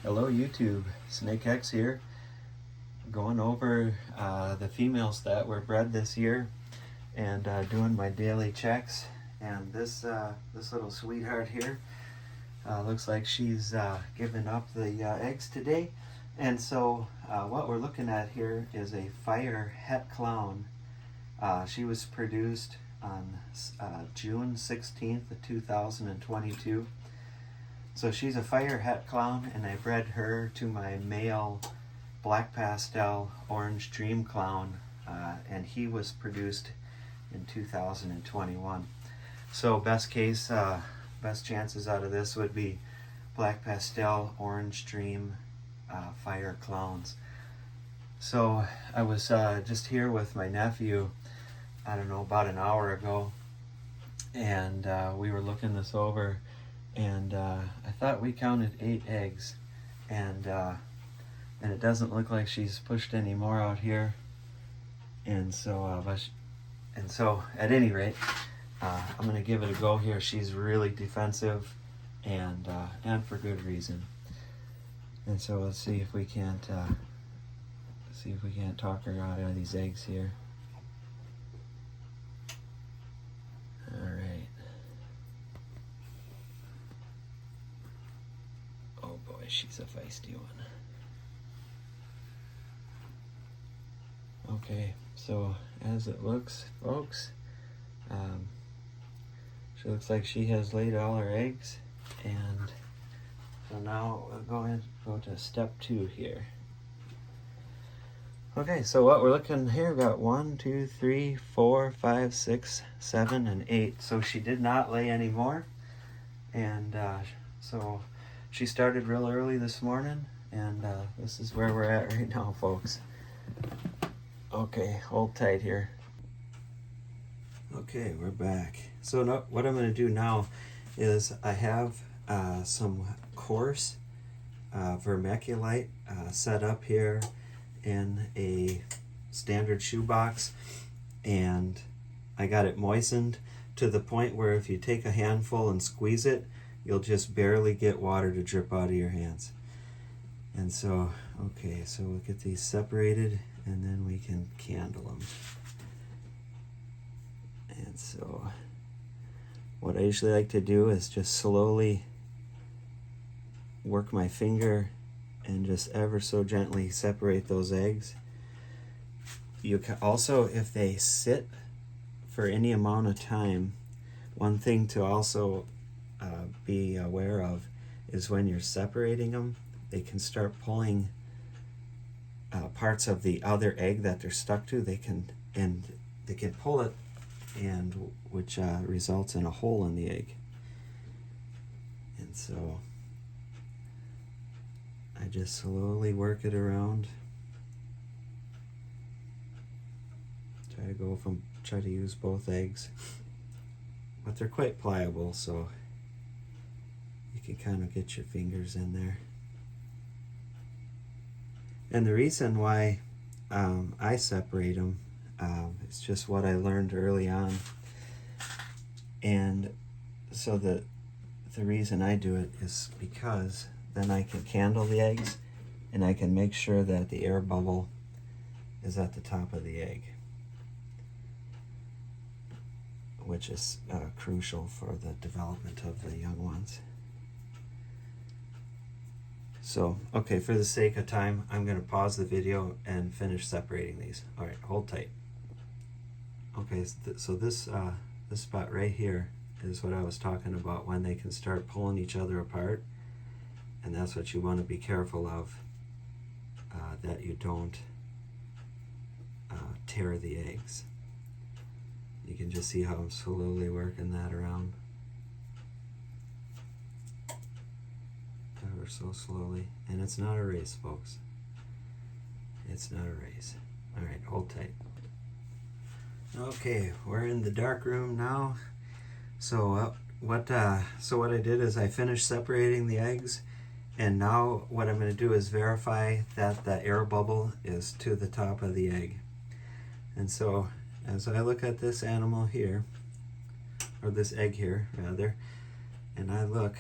Hello YouTube, Snake X here, going over the females that were bred this year and doing my daily checks. And this little sweetheart here looks like she's given up the eggs today. And so what we're looking at here is a fire het clown. She was produced on June 16th of 2022. So she's a fire het clown, and I bred her to my male black pastel orange dream clown, and he was produced in 2021. So best case, best chances out of this would be black pastel orange dream fire clowns. So I was just here with my nephew, I don't know, about an hour ago, and we were looking this over. And I thought we counted 8 eggs, and it doesn't look like she's pushed any more out here. And so, at any rate, I'm gonna give it a go here. She's really defensive, and for good reason. And so let's see if we can't talk her out of these eggs here. All right. She's a feisty one. Okay, so as it looks, folks, she looks like she has laid all her eggs, and so now we'll go to step 2 here. Okay, so what we're looking here, we've got 1, 2, 3, 4, 5, 6, 7, and 8. So she did not lay any more, and so she started real early this morning, and this is where we're at right now, folks. Okay, hold tight here. Okay, we're back. So now, what I'm going to do now is I have some coarse vermiculite set up here in a standard shoebox, and I got it moistened to the point where if you take a handful and squeeze it, you'll just barely get water to drip out of your hands. And so, okay, so we'll get these separated, and then we can candle them. And so what I usually like to do is just slowly work my finger and just ever so gently separate those eggs. You can also, if they sit for any amount of time, one thing to also be aware of is when you're separating them, they can start pulling parts of the other egg that they're stuck to. They can pull it, and which results in a hole in the egg. And so I just slowly work it around. Try to use both eggs, but they're quite pliable, so you can kind of get your fingers in there. And the reason why I separate them, it's just what I learned early on. And so the reason I do it is because then I can candle the eggs, and I can make sure that the air bubble is at the top of the egg, which is crucial for the development of the young ones. So, okay, for the sake of time, I'm going to pause the video and finish separating these. All right, hold tight. Okay, so this spot right here is what I was talking about, when they can start pulling each other apart, and that's what you want to be careful of, that you don't tear the eggs. You can just see how I'm slowly working that around. Ever so slowly. And it's not a race, folks. It's not a race. All right, hold tight. Okay, we're in the dark room now. So what I did is I finished separating the eggs, and now what I'm going to do is verify that the air bubble is to the top of the egg. And so as I look at this animal here, or this egg here rather, and I look,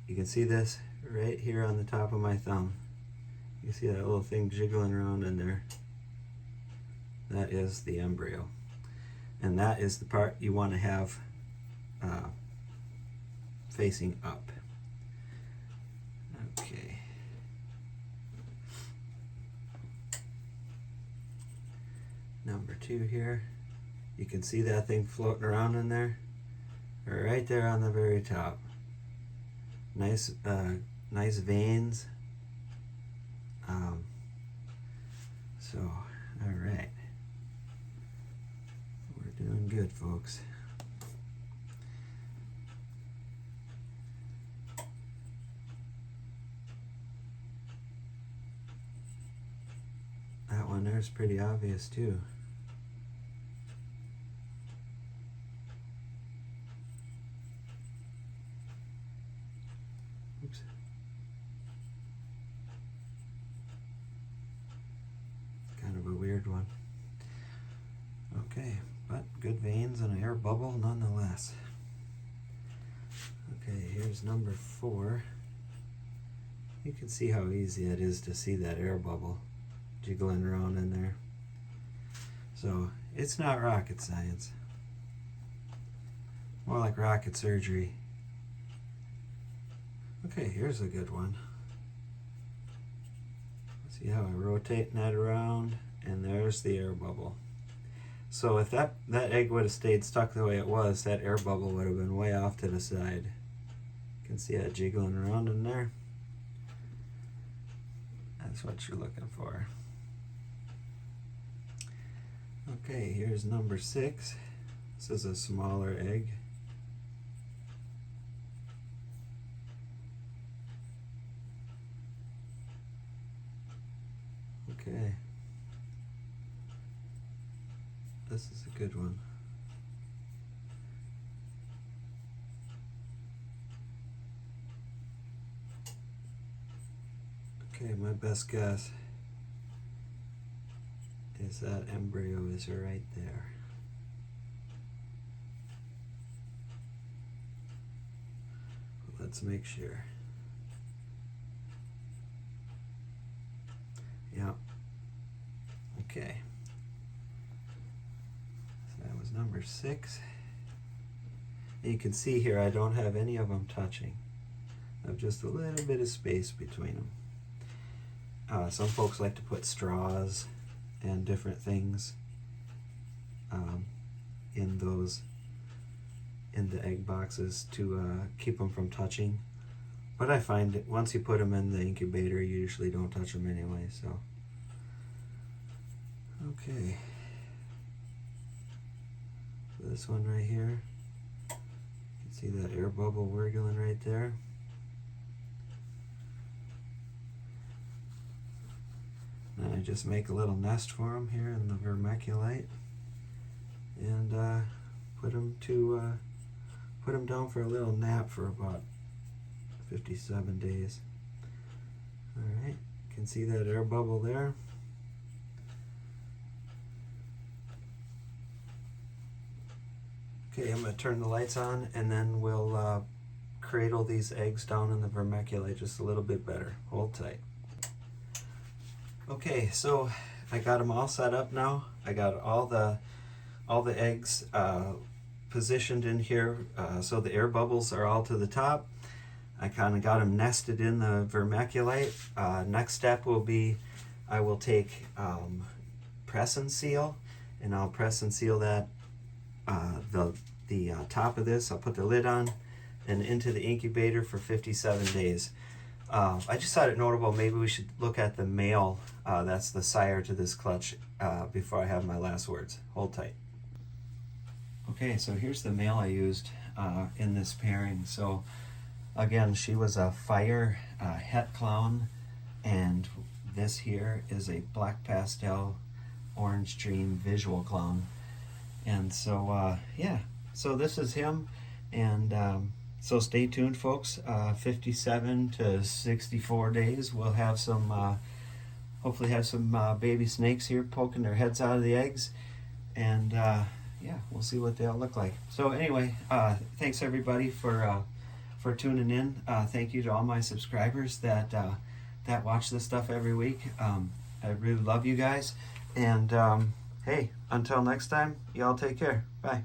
you can see this right here on the top of my thumb. You see that little thing jiggling around in there? That is the embryo. And that is the part you want to have facing up. Okay. Number 2 here. You can see that thing floating around in there. Right there on the very top. Nice veins. So, all right. We're doing good, folks. That one there's pretty obvious too. Oops. Kind of a weird one. Okay, but good veins and an air bubble nonetheless. Okay, here's number 4. You can see how easy it is to see that air bubble jiggling around in there. So it's not rocket science. More like rocket surgery. Okay, here's a good one. See how I rotate that around, and there's the air bubble. So if that egg would have stayed stuck the way it was, that air bubble would have been way off to the side. You can see that jiggling around in there. That's what you're looking for. Okay, here's number 6. This is a smaller egg. Okay. This is a good one. Okay, my best guess is that embryo is right there. But let's make sure. Yeah. Okay. So that was number 6. And you can see here I don't have any of them touching. I have just a little bit of space between them. Some folks like to put straws and different things in the egg boxes to keep them from touching. But I find that once you put them in the incubator, you usually don't touch them anyway. So, okay. So this one right here, you can see that air bubble wiggling right there. And I just make a little nest for them here in the vermiculite, and put them down for a little nap for about 57 days. All right, you can see that air bubble there. Okay, I'm going to turn the lights on, and then we'll cradle these eggs down in the vermiculite just a little bit better. Hold tight. Okay, so I got them all set up now. I got all the eggs positioned in here, so the air bubbles are all to the top. I kind of got them nested in the vermiculite. Next step will be I will take press and seal, and I'll press and seal that the top of this. I'll put the lid on and into the incubator for 57 days. I just thought it notable, maybe we should look at the male, that's the sire to this clutch, before I have my last words. Hold tight. Okay, so here's the male I used in this pairing. So again, she was a fire het clown, and this here is a black pastel orange dream visual clown. And so yeah, so this is him, and so stay tuned, folks. 57 to 64 days, we'll have some, hopefully have some baby snakes here poking their heads out of the eggs, and yeah, we'll see what they all look like. So anyway, thanks everybody for for tuning in. Thank you to all my subscribers that watch this stuff every week. I really love you guys. And hey, until next time, y'all take care. Bye.